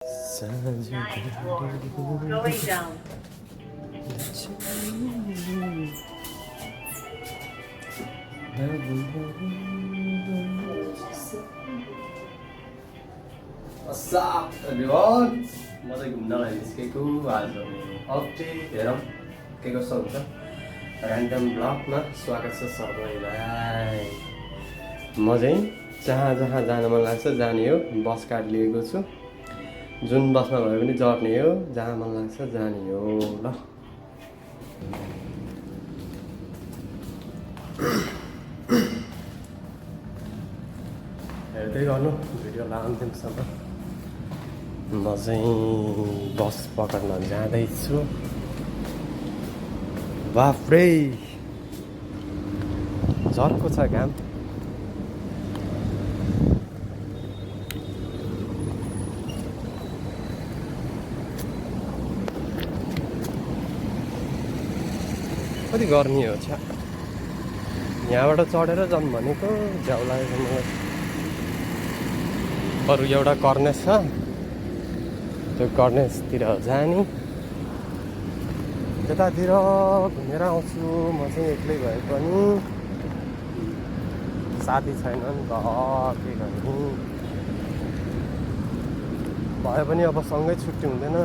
Nice. Well, going down. What's up, everyone? म चाहिँ घुम्नलाई निस्केको आज अफ डे हेरौँ के कस्तो हुन्छ ऱ्यान्डम ब्लगमा स्वागत छ सबैलाई। म चाहिँ जहाँ जहाँ जान मन लाग्छ जाने हो, बस कार्ड लिएको छु, जुन बसमा भए पनि चढ्ने हो, जहाँ मन लाग्छ जाने हो। ल हेर्दै गर्नु भिडियोलाई अन्तिमसम्म। म चाहिँ बस पकड्न जाँदैछु। बाफ्रे झर्को छ घाम। कति गर्मी हो छ्या। यहाँबाट चढेर जाऊँ भनेको झ्याउ लागेको मलाई। अरू एउटा कर्नेस छ, त्यो कर्नेसतिर जाने। त्यतातिर घुमेर आउँछु। म चाहिँ एक्लै भए पनि साथी छैन नि त, के गर्नु। भए पनि अब सँगै छुट्टी हुँदैन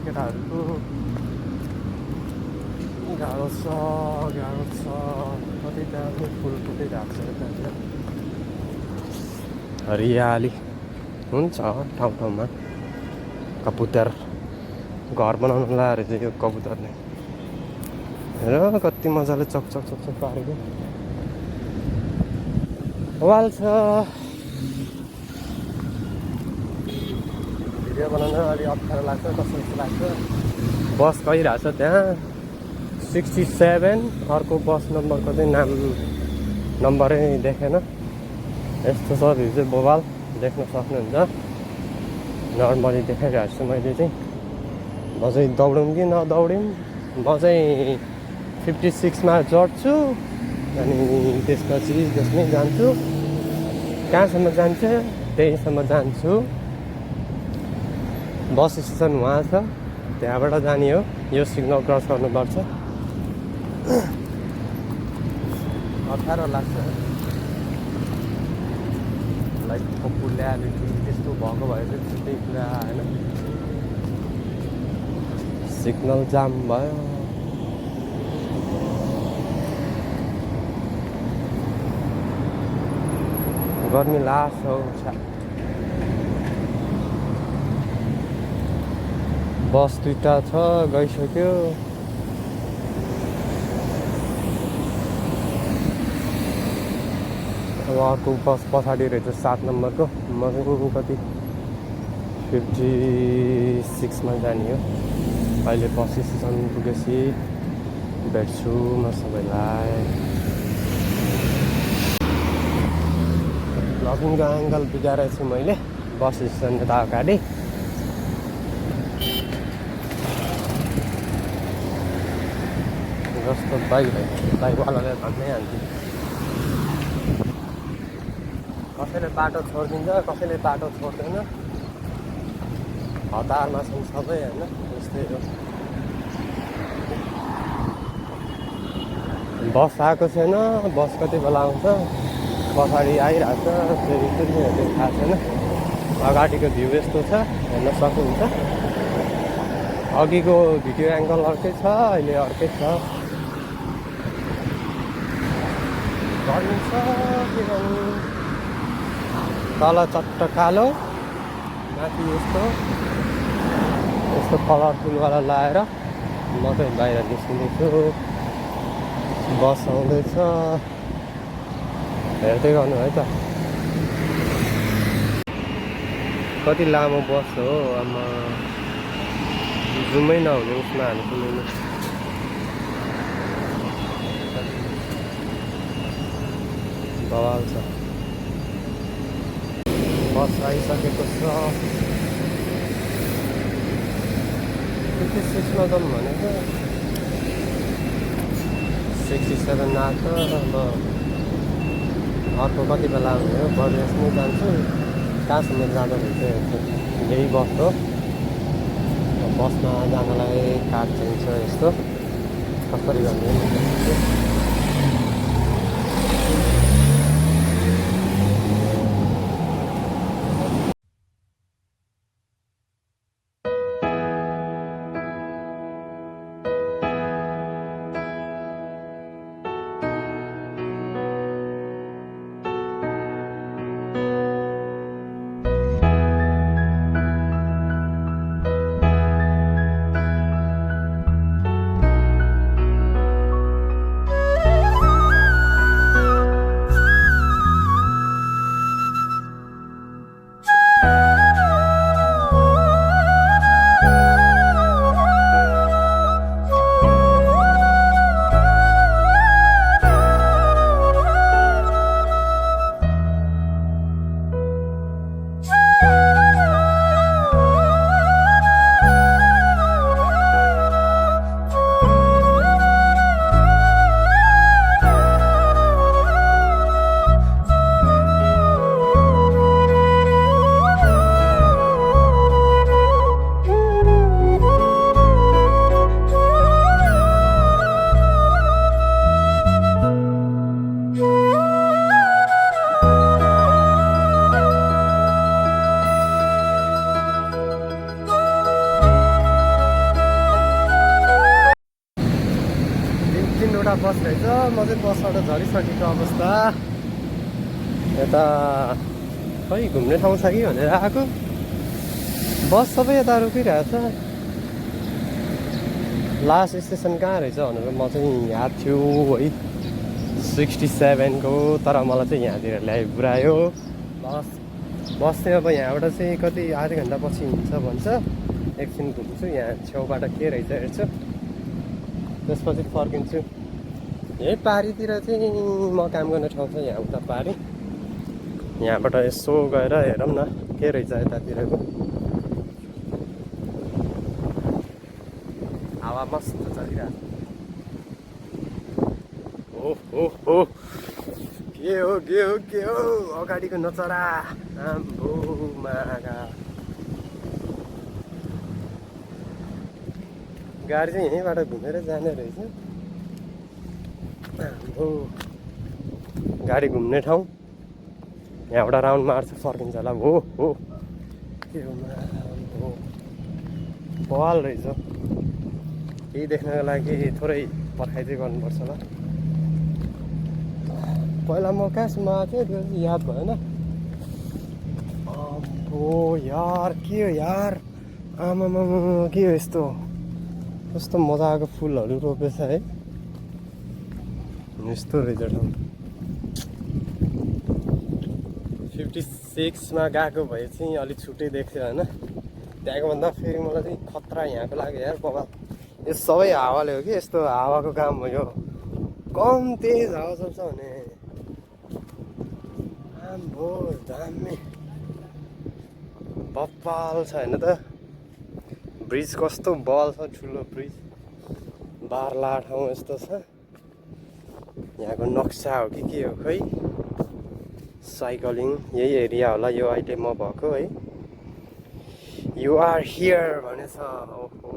केटाहरूको। गाह्रो छ गाह्रो छ। कति दामी फुल फुटिरहेको छ यतातिर। हरियाली हुन्छ ठाउँ ठाउँमा। कबुतर घर बनाउनु लाएर चाहिँ यो कबुतरले हेर कति मजाले चकचक चकचक पारेको वाल छ। भिडियो बनाउन अलि अप्ठ्यारो लाग्छ, कस्तो कस्तो लाग्छ। बस गइरहेछ त्यहाँ 67। अर्को बस नम्बरको चाहिँ नम्बरै देखेन। यस्तो छ भ्यू चाहिँ बोवाल देख्न सक्नुहुन्छ। नर्मली देखाइरहेको छु मैले चाहिँ। म चाहिँ दौडौँ कि नदौडौँ। म चाहिँ 56मा चढ्छु अनि त्यसपछि त्यसमै जान्छु। कहाँसम्म जान्छ त्यहीसम्म जान्छु। बस स्टेसन वहाँ छ, त्यहाँबाट जाने हो। यो सिग्नल क्रस गर्नुपर्छ। अप्ठ्यारो लाग्छ। लाइक पपुल्यारिटी त्यस्तो भएको भए चाहिँ छुट्टै कुरा होइन। सिग्नल जाम भयो। गर्मी लाग्छ हौ। बस दुईटा छ, गइसक्यो। अब अर्को बस पछाडि रहेछ 7 नम्बरको। म चाहिँ कति 56मा जाने हो। अहिले बस स्टेसन पुगेपछि भेट्छु म सबैलाई। भ्लगिङको एङ्गल बिगारेको छु मैले बस स्टेसन यता अगाडि। जस्तो बाइकवालाले भन्नै हाल्छु। कसैले बाटो छोडिदिन्छ, कसैले बाटो छोड्दैन। हतारमा छन् सबै होइन। त्यस्तै हो। बस आएको छैन। बस कति बेला आउँछ, पछाडि आइरहेको छ। फेरि कुन हेर्ने थाहा छैन। अगाडिको भ्यू यस्तो छ, हेर्न सक्नुहुन्छ। अघिको भिडियो एङ्गल अर्कै छ, अहिले अर्कै छ। गर्मी छ के गर्नु। तल चट्ट कालो, माथि यस्तो यस्तो कलरफुलवाला लाएर म चाहिँ बाहिर निस्किँदैछु। बस आउँदैछ, हेर्दै गर्नु है त। कति लामो बस हो। आमा जुमै नहुने उसमा हामी सुन्नु। बवाल छ। बस आइसकेको छ। 56मा जाउँ भनेको 67 आएको। अब अर्को कति बेला आउने हो। बरु यसमै जान्छु। कहाँसम्म जाँदा हुन्छ यही बस हो। बसमा जानलाई कार्ड चाहिन्छ यस्तो कसरी गर्ने 3-3वटा बस रहेछ म चाहिँ बसबाट झरिसकेको अवस्था यता खै घुम्ने ठाउँ छ कि भनेर आएको बस सबै यता रोकिरहेछ लास्ट स्टेसन कहाँ रहेछ भनेर म चाहिँ याद थियो है 67 को तर मलाई चाहिँ यहाँतिर ल्याइपुर्यायो बस चाहिँ अब यहाँबाट चाहिँ कति आधा घन्टा पछि हिँड्छ भन्छ एकछिन घुम्छु यहाँ छेउबाट के रहेछ हेर्छु त्यसपछि फर्किन्छु यही पारीतिर चाहिँ म काम गर्ने ठाउँ छ यहाँ उता पारी यहाँबाट यसो गएर हेरौँ न के रहेछ यतातिरको हावा मस्त चलिरहेको के हो अगाडिको नचरा आम्बो मागा गाडी चाहिँ यहीँबाट घुमेर जाने रहेछ आम्बो गाडी घुम्ने ठाउँ यहाँबाट राउन्ड मार्छ फर्किन्छ होला हो के हो बवाल रहेछ यही देख्नको लागि थोरै पर्खाइ चाहिँ गर्नुपर्छ होला पहिला म कहाँसम्म आएको थिएँ त्यो चाहिँ याद भएन अम्बो यार के हो यार आमामा के हो यस्तो कस्तो मजाको फुलहरू रोपेछ है यस्तो रहेछ ठाउँ 56 मा गएको भए चाहिँ अलिक छुट्टै देख्थ्यो होइन त्यहाँको भन्दा फेरि मलाई चाहिँ खतरा यहाँको लाग्यो यार बवाल यो सबै हावाले हो कि यस्तो हावाको काम हो यो कम तेज हावा चल्छ भने आम्बो दामी बप्पाल छ होइन त ब्रिज कस्तो बल छ ठुलो ब्रिज बार्ला ठाउँ यस्तो छ यहाँको नक्सा हो कि के हो खै साइक्लिङ यही एरिया होला यो अहिले म भएको है यु आर हियर भनेछ ओहो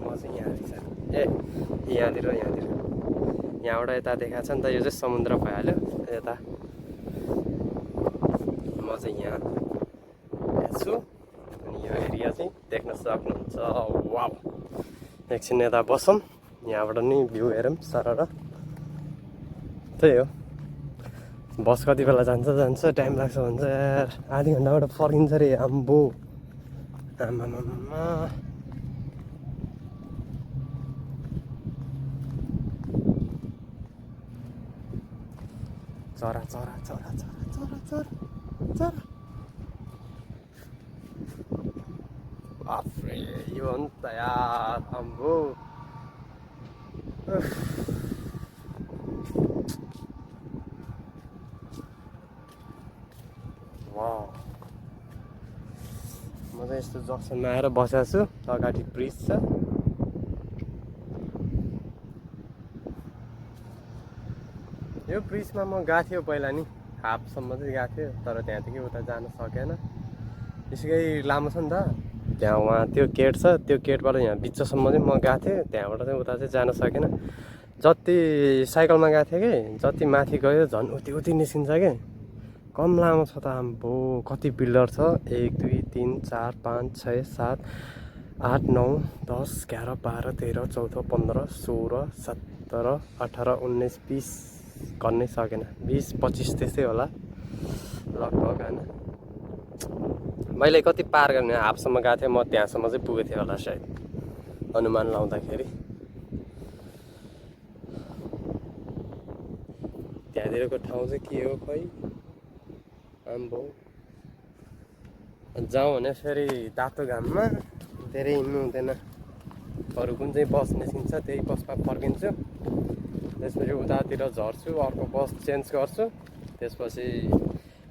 म चाहिँ यहाँ रहेछ ए यहाँतिर यहाँबाट यता देखाएको छ नि त यो चाहिँ समुद्र भइहाल्यो यता म चाहिँ यहाँ छु अनि यो एरिया चाहिँ देख्न सक्नुहुन्छ वाउ एकछिन यता बसौँ यहाँबाट नि भ्यू हेरौँ सरर त्यही हो बस कति बेला जान्छ टाइम लाग्छ भन्छ यार आधी घन्टाबाट फर्किन्छ अरे आम्बो आमामामा चरा बाफ्रे यो हो नि त यार आम्बो म चाहिँ यस्तो जक्सनमा आएर बसेको छु अगाडि ब्रिज छ यो ब्रिजमा म गएको थियो पहिला नि हाफसम्म चाहिँ गएको थियो तर त्यहाँदेखि उता जान सकेन त्यसै लामो छ नि त त्यहाँ वहाँ त्यो गेट छ, त्यो गेटबाट यहाँ बिचसम्म चाहिँ म गएको थिएँ, त्यहाँबाट चाहिँ उता चाहिँ जान सकेन। जति साइकलमा गएको थिएँ कि जति माथि गयो झन् उति उति निस्किन्छ कि। कम लामो छ त आम्बो, कति बिल्डर छ, 1 2 3 4 5 6 7 8 9 10 11 12 13 14 15 16 17 18 19 20 गर्नै सकेन, 20 25 त्यस्तै होला लगभग होइन। मैले कति पार गर्ने हाफसम्म गएको थिएँ, म त्यहाँसम्म चाहिँ पुगेको थिएँ होला सायद अनुमान लाउँदाखेरि। त्यहाँनिरको ठाउँ चाहिँ के हो खै आम्बो। जाउँ भने फेरि तातो घाममा धेरै हिँड्नु हुँदैन, अरू कुन चाहिँ बस निस्किन्छ त्यही बसमा फर्किन्छु, त्यसपछि उतातिर झर्छु, अर्को बस चेन्ज गर्छु, त्यसपछि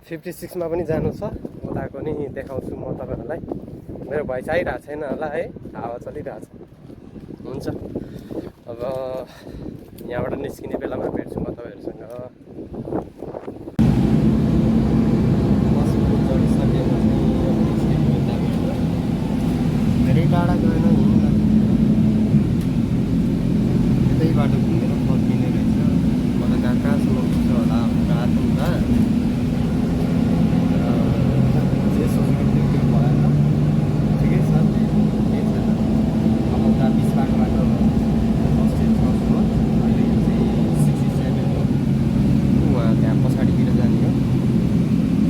56 मा पनि जानु छ, उताको नि देखाउँछु म तपाईँहरूलाई। मेरो भोइस आइरहेको छैन होला है, हावा चलिरहेको छ। हुन्छ अब यहाँबाट निस्किने बेलामा भेट्छु म तपाईँहरूसँग। धेरै टाढा गएन, यतै बाटो घुमेर फर्किने रहेछ। मलाई कहाँसम्म पुग्छ होला रात हुँदा जे सोचेको थियो त्यो भएन, ठिकै छ, केही छैन। अब उता बिच बाटोबाट फर्स्ट चेन्ज गर्छु म। अहिले यो चाहिँ 67 हो, उहाँ त्यहाँ पछाडितिर जाने हो।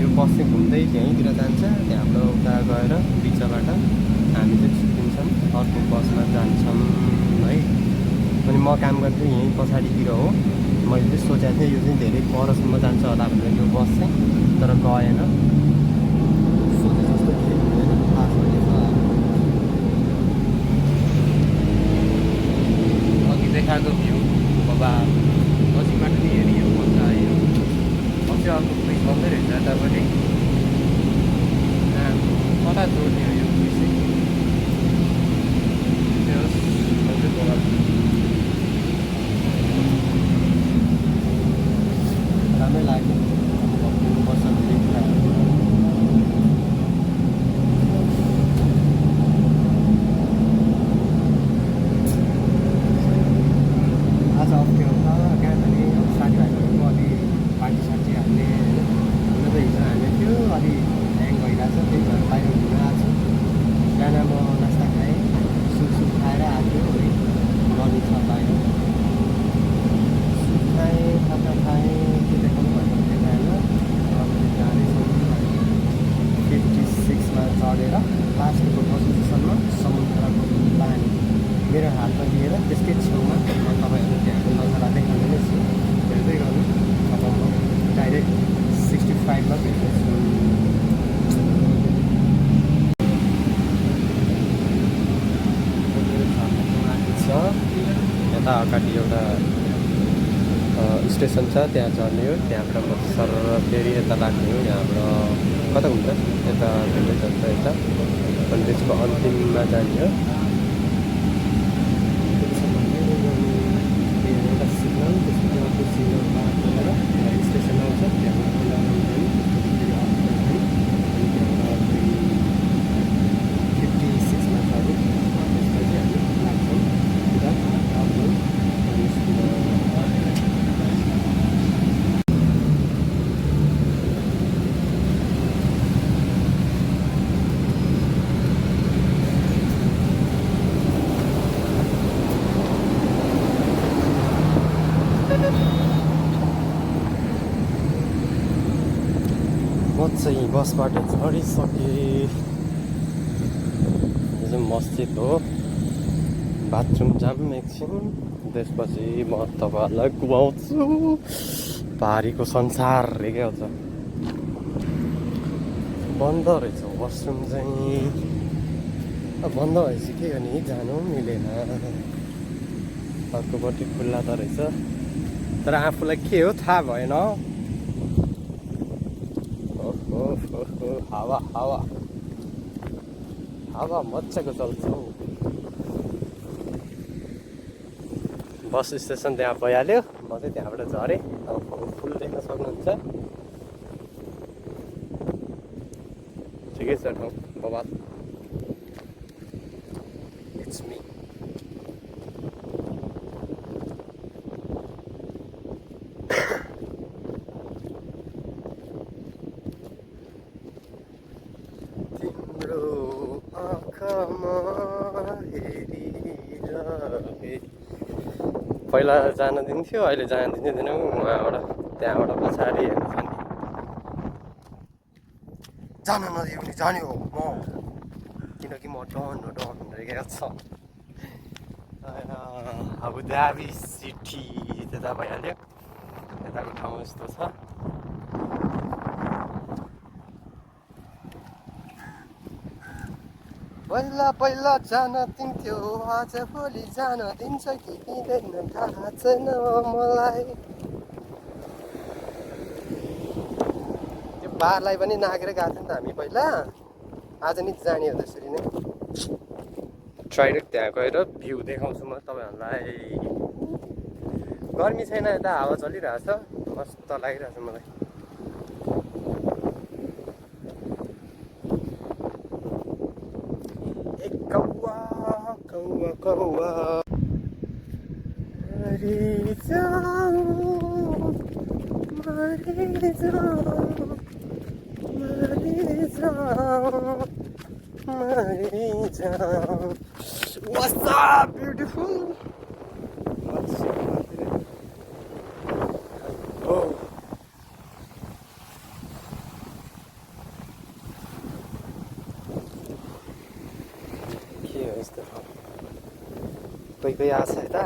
यो बस चाहिँ घुम्दै त्यहीँतिर जान्छ, त्यहाँबाट उता गएर बिचबाट हामी चाहिँ छुट्टिन्छौँ, अर्को बसमा जान्छौँ है। अनि म काम गर्छु यहीँ पछाडितिर हो। मैले चाहिँ सोचेको थिएँ यो चाहिँ धेरै परसम्म जान्छ होला भनेर यो बस चाहिँ, तर गएन। सोचे जस्तो केही हुँदैन, थाहा छैन। अघि देखाएको भ्यू बाबा नजिकबाट नि हेरियो मजा आयो। अझै अर्को ब्रिज बन्दै रहेछ यता पनि, कता जोड्ने हो यो ब्रिज चाहिँ। राम्रै लाग्यो वर्ष धेरै कुराहरू। आज अप्ठ्यारो छ कहाँ जाने, अब साथीभाइहरूको अलि पार्टी सार्टी हाल्ने होइन, हुन त हिजो हाल्ने थियो, अलि ह्याङ भइरहेको छ, त्यही भएर बाहिर घुम्न आएको छु। बिहान म नास्ता खाएँ, सुप खाएर आएको है, गर्नु छ बाहिर। सुप खाएँ, खाजा खाएँ, के देखाउनु भनेर देखाएन। अब जाँदैछौँ 56 मा चढेर लास्टको बस स्टेसनमा समुद्रको पानी मेरो हातमा लिएर त्यसकै छेउमा म तपाईँहरू त्यहाँको नजारा देखाउने नै छु, हेर्दै गर्नु। अब म डाइरेक्ट 65 मा भेट्दैछु। यता अगाडि एउटा स्टेसन छ, त्यहाँ चढ्ने हो, त्यहाँबाट म सर फेरि यता लाग्ने हो। यहाँबाट कता हुन्छ यता भेट्दै जान्छ यता, अनि त्यसको अन्तिममा जाने हो। एउटा सिग्नल, त्यसपछि अर्को सिग्नल पार गरेर स्टेसन आउँछ, त्यहाँबाट अनि त्यहाँबाट 56 मा चढ्यो, त्यसपछि हामी लाग्छौँ उता आफ्नो म चाहिँ बसबाट झरिसकेँ। यो चाहिँ मस्जिद हो, बाथरुम जाम एकछिन, त्यसपछि म तपाईँहरूलाई घुमाउँछु पारीको संसार क्या हुन्छ। बन्द रहेछ वासरुम चाहिँ, बन्द भएपछि के गर्ने, जानु मिलेन। अर्कोपट्टि खुल्ला त रहेछ, तर आफूलाई के हो थाहा भएन। हावा हावा हावा मजाको चल्छ हौ। बस स्टेसन त्यहाँ भइहाल्यो, म चाहिँ त्यहाँबाट झरेँ। अब फुल देख्न सक्नुहुन्छ, ठिकै छ ठाउँ बवाल। It's me. तिम्रो आँखामा हेरिरहे। पहिला जान दिन्थ्यो, अहिले जान दिँदैन उहाँबाट, त्यहाँबाट पछाडि हेर्नु छ नि। जान नदियो भने जाने हो म, किनकि म डन रहेको छ। अबुधाबी सिटी त्यता भइहाल्यो, यताको ठाउँ यस्तो छ। पहिला पहिला जान दिन्थ्यो, आज भोलि जान दिन्छ कि दिँदैन थाहा छैन मलाई। त्यो बारलाई पनि नागेर गएको थियो नि त हामी पहिला, आज नि जाने हो त्यसरी नै। ट्राइरेक्ट त्यहाँ गएर भ्यू देखाउँछु म तपाईँहरूलाई। गर्मी छैन, यता हावा चलिरहेछ, मस्त लागिरहेछ मलाई। एक कौवा कौवा कौवा मरि जाऊँ मरि जाऊँ मरि जाऊँ मरि जाऊँ। What's up, beautiful? What's up? Oh. के हो यस्तो ठाउँ? कोही कोही आएको छ यता?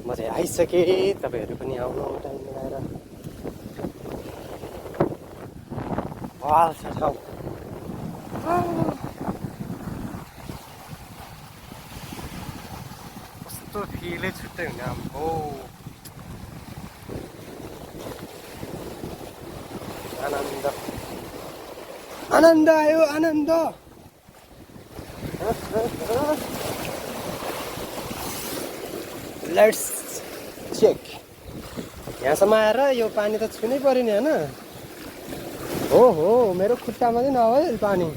म चाहिँ आइसकेँ, तपाईँहरू पनि आउनु टाइम मिलाएर। बवाल छ ठाउँ। कस्तो फिलै छुट्टै हुने आम्बो। आनन्द आनन्द आयो आनन्द। Let's check. यहाँसम्म आएर यो पानी त छुनै पऱ्यो नि होइन? हो हो, मेरो खुट्टामा चाहिँ नभयो पानी।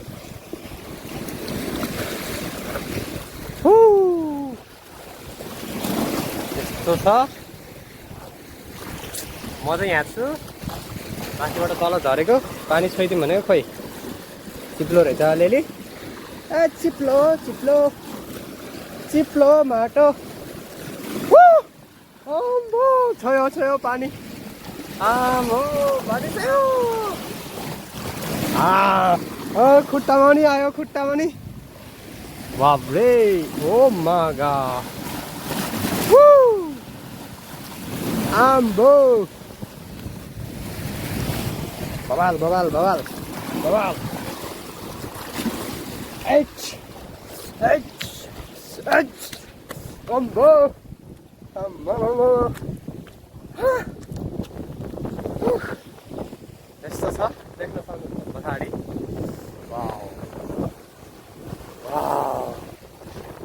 यस्तो छ। म चाहिँ यहाँ छु, माथिबाट तल झरेको पानी छोइदिउँ भनेको, खोइ चिप्लो रहेछ अलिअलि। ए चिप्लो चिप्लो चिप्लो माटो। आम्बो छोयो छोयो पानी, आम्बो पानी छोयो। खुट्टामा पनि आयो, खुट्टामा पनि। बाब्रे, ओ मागा, आम्बो बवाल बवाल बवाल बवाल। एच एच एच अम्बो अम्बो। यस्तो छ, देख्न सक्नुहुन्छ पछाडि। वाउ वाउ,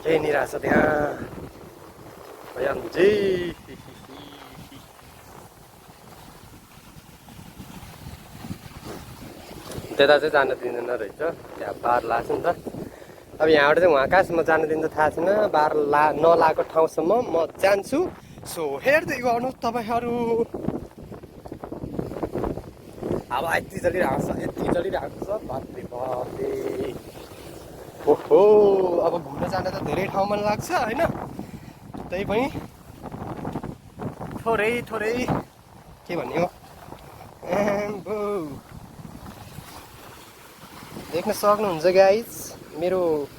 केही नि रहेछ त्यहाँ भइहाल्छ। त्यता चाहिँ जान दिँदैन रहेछ, त्यहाँ बार लाग्छ नि त। अब यहाँबाट चाहिँ उहाँ कहाँसम्म जान दिन्छ थाहा छैन, बार नलाएको ठाउँसम्म म जान्छु। सो हेर्दै गर्नुहोस् तपाईँहरू। अब यति चलिरहेको छ, यति चलिरहेको छ, बाप्रे बाप्रे। ओहो, अब घुम्न जान त धेरै ठाउँ मन लाग्छ होइन? त्यही पनि थोरै थोरै के भन्ने हो, एम्बो। देख्न सक्नुहुन्छ गाइज, मेरो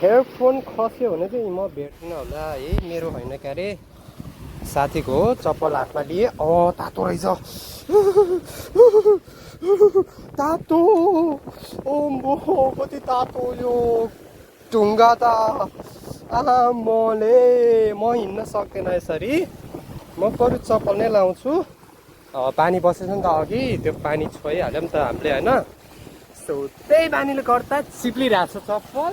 हेडफोन खस्यो भने चाहिँ म भेट्न होला है। मेरो होइन क्या अरे, साथीको हो। चप्पल हातमा लिए, तातो रहेछ, तातो। ओम्बो कति तातो यो ढुङ्गा त। आमाले म हिँड्न सक्दैन यसरी, म बरु चप्पल नै लाउँछु। पानी बसेछ नि त अघि, त्यो पानी छोइहाल्यो नि त हामीले होइन? सो त्यही बानीले गर्दा चिप्लिरहेको छ चप्पल।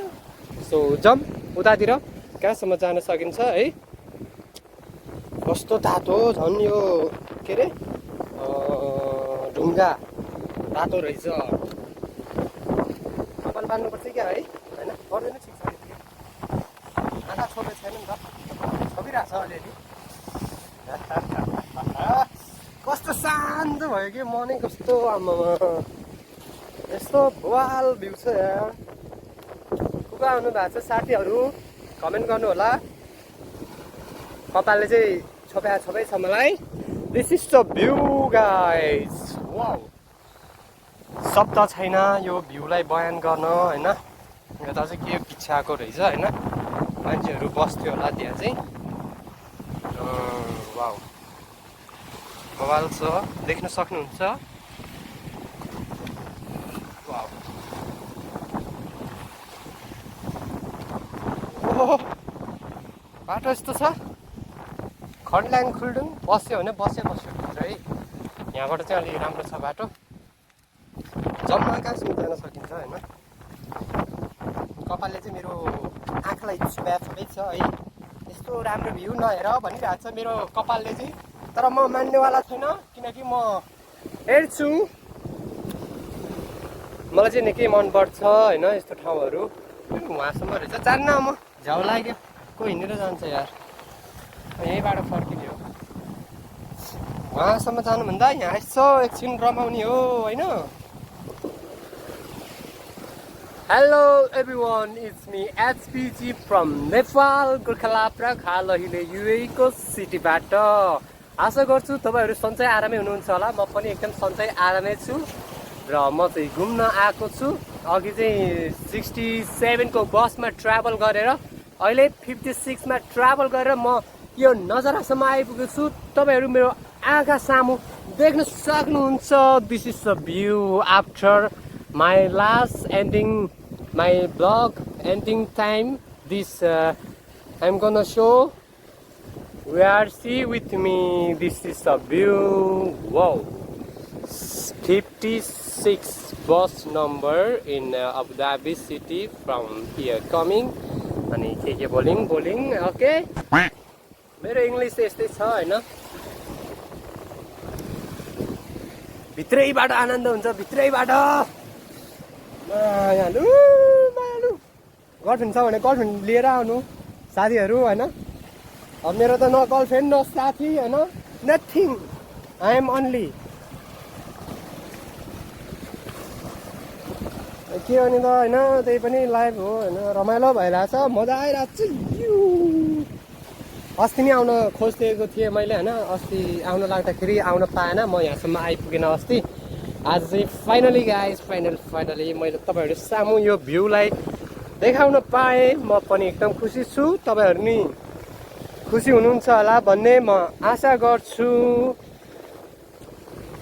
सो जम उतातिर कहाँसम्म जान सकिन्छ है। कस्तो तातो, झन् यो के अरे ढुङ्गा तातो रहेछ। कपाल बान्नुपर्छ क्या है, होइन? पर्दैन, ठिक छ। अलिअलि कस्तो शान्त भयो कि मनै कस्तो आमामा यस्तो वाल भ्यू छ यहाँ को आउनु भएको छ साथीहरू कमेन्ट गर्नु होला कपालले चाहिँ छोपै छ मलाई this is the view guys wow शब्द छैन यो भ्यूलाई बयान गर्न होइन यता चाहिँ के पिछाएको रहेछ होइन मान्छेहरू बस्थ्यो होला त्यहाँ चाहिँ वाउ बवाल छ देख्न सक्नुहुन्छ वाउ ओहो बाटो यस्तो छ खन्ड्याङ खुल्डुङ बस्यो भने बस्यो है यहाँबाट चाहिँ अलिक राम्रो छ बाटो जम्मा कहाँसम्म जान सकिन्छ होइन कपालले चाहिँ मेरो आँखालाई छुबै छ है यस्तो राम्रो भ्यू नहेर भनिरहेको छ मेरो कपालले चाहिँ तर म मान्नेवाला छैन किनकि म हेर्छु मलाई चाहिँ निकै मनपर्छ होइन यस्तो ठाउँहरू उहाँसम्म रहेछ जान्न म झ्याउ लाग्यो को हिँडेर जान्छ यार यही बाटो फर्किने हो उहाँसम्म जानुभन्दा यहाँ यसो एकछिन रमाउने हो होइन hello everyone it's me HPG from Nepal Gorkhaland हाल अहिले युए को सिटीबाट आशा गर्छु तपाईँहरू सन्चै आरामै हुनुहुन्छ होला म पनि एकदम सन्चै आरामै छु र म चाहिँ घुम्न आएको छु अघि चाहिँ 67 को बसमा ट्राभल गरेर अहिले 56 मा ट्राभल गरेर म यो नजरासम्म आइपुगेको छु तपाईँहरू मेरो आँखा सामु देख्न सक्नुहुन्छ this is the view after my last ending my vlog ending time this I'm gonna show where see with me this is a view wow 56 bus number in Abu Dhabi city from here coming अनि के bowling okay मेरो English यस्तै छ होइन भित्रैबाट आनन्द हुन्छ भित्रैबाट मायालु गर्लफ्रेन्ड छ भने गर्लफ्रेन्ड लिएर आउनु साथीहरू होइन अब मेरो त न गर्लफ्रेन्ड न साथी होइन नथिङ आई एम ओन्ली के भने त होइन त्यही पनि लाइभ हो होइन रमाइलो भइरहेछ मजा आइरहेको छ अस्ति नै आउन खोजिदिएको थिएँ मैले होइन अस्ति आउन लाग्दाखेरि आउन पाएन म यहाँसम्म आइपुगेन अस्ति आज चाहिँ फाइनली गाइज फाइनली मैले तपाईँहरू सामु यो भ्यूलाई देखाउन पाएँ म पनि एकदम खुसी छु तपाईँहरू नि खुसी हुनुहुन्छ होला भन्ने म आशा गर्छु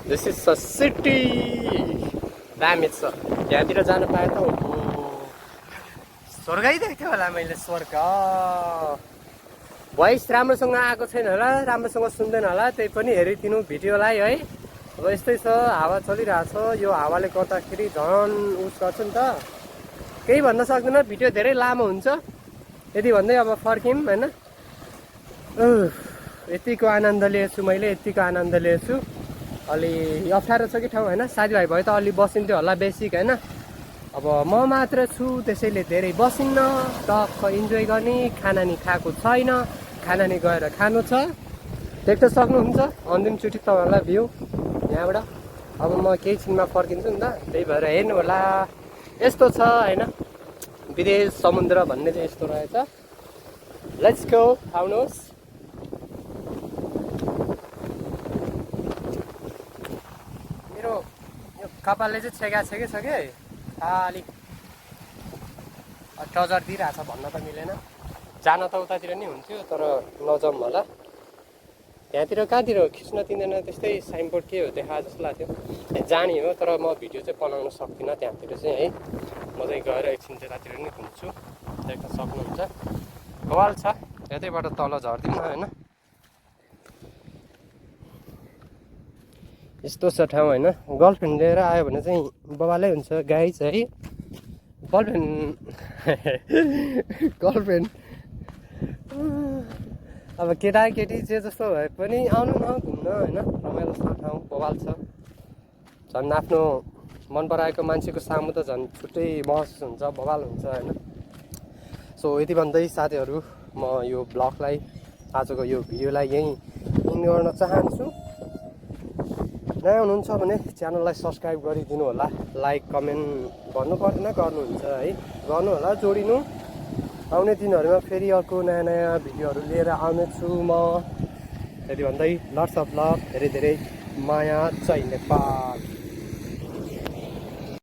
दिस इज अ सिटी दामी छ त्यहाँतिर जान पाएँ त स्वर्गै देख्थ्यो होला मैले स्वर्ग भोइस राम्रोसँग आएको छैन होला राम्रोसँग सुन्दैन होला त्यही पनि हेरिदिनु भिडियोलाई है अब यस्तै छ हावा चलिरहेछ यो हावाले गर्दाखेरि झन् उस गर्छ नि त केही भन्न सक्दैन भिडियो धेरै लामो हुन्छ यति भन्दै अब फर्किम होइन यतिको आनन्द लिएछु मैले यतिको आनन्द लिएछु अलि अप्ठ्यारो छ कि ठाउँ होइन साथीभाइ भयो त अलि बसिन्थ्यो होला बेसिक होइन अब म मात्र छु त्यसैले धेरै बसिन्न टक्क इन्जोय गर्ने खाना नि खाएको छैन खाना नि गएर खानु छ देख्न सक्नुहुन्छ अन्तिमचोटि तपाईँहरूलाई भ्यू यहाँबाट अब म केही छिनमा फर्किन्छु नि त त्यही भएर हेर्नु होला यस्तो छ होइन विदेश समुद्र भन्ने चाहिँ यस्तो रहेछ लेट्स गो आउनुहोस् मेरो यो कपालले चाहिँ छेका छ कि अलिक टजर दिइरहेछ भन्न त मिलेन जान त उतातिर नै हुन्थ्यो तर नजाउँ होला त्यहाँतिर कहाँतिर खिच्न दिँदैन त्यस्तै साइनबोर्ड के हो देखाए जस्तो लाग्थ्यो जाने हो तर म भिडियो चाहिँ बनाउन सक्दिनँ त्यहाँतिर चाहिँ है म चाहिँ गएर एकछिन त्यतातिर नै घुम्छु देख्न सक्नुहुन्छ बवाल छ यतैबाट तल झर्दिनँ होइन यस्तो छ ठाउँ होइन गर्लफ्रेन्ड लिएर आयो भने चाहिँ बवालै हुन्छ गाइज है गर्लफ्रेन्ड अब केटाकेटी जे जस्तो भए पनि आउनु न घुम्न होइन रमाइलो छ ठाउँ बवाल छ झन् आफ्नो मन पराएको मान्छेको सामु त झन् छुट्टै महसुस हुन्छ बवाल हुन्छ होइन सो यति भन्दै साथीहरू म यो ब्लगलाई आजको यो भिडियोलाई यहीँ इन्ड गर्न चाहन्छु। नयाँ हुनुहुन्छ भने च्यानललाई सब्सक्राइब गरिदिनु होला, लाइक कमेन्ट भन्नु पर्दैन, गर्नुहुन्छ है, गर्नु होला, जोडिनु। आउने दिनहरूमा फेरि अर्को नयाँ नयाँ भिडियोहरू लिएर आउनेछु म। त्यति भन्दै लट्स अफ लभ, धेरै धेरै माया, जय नेपाल।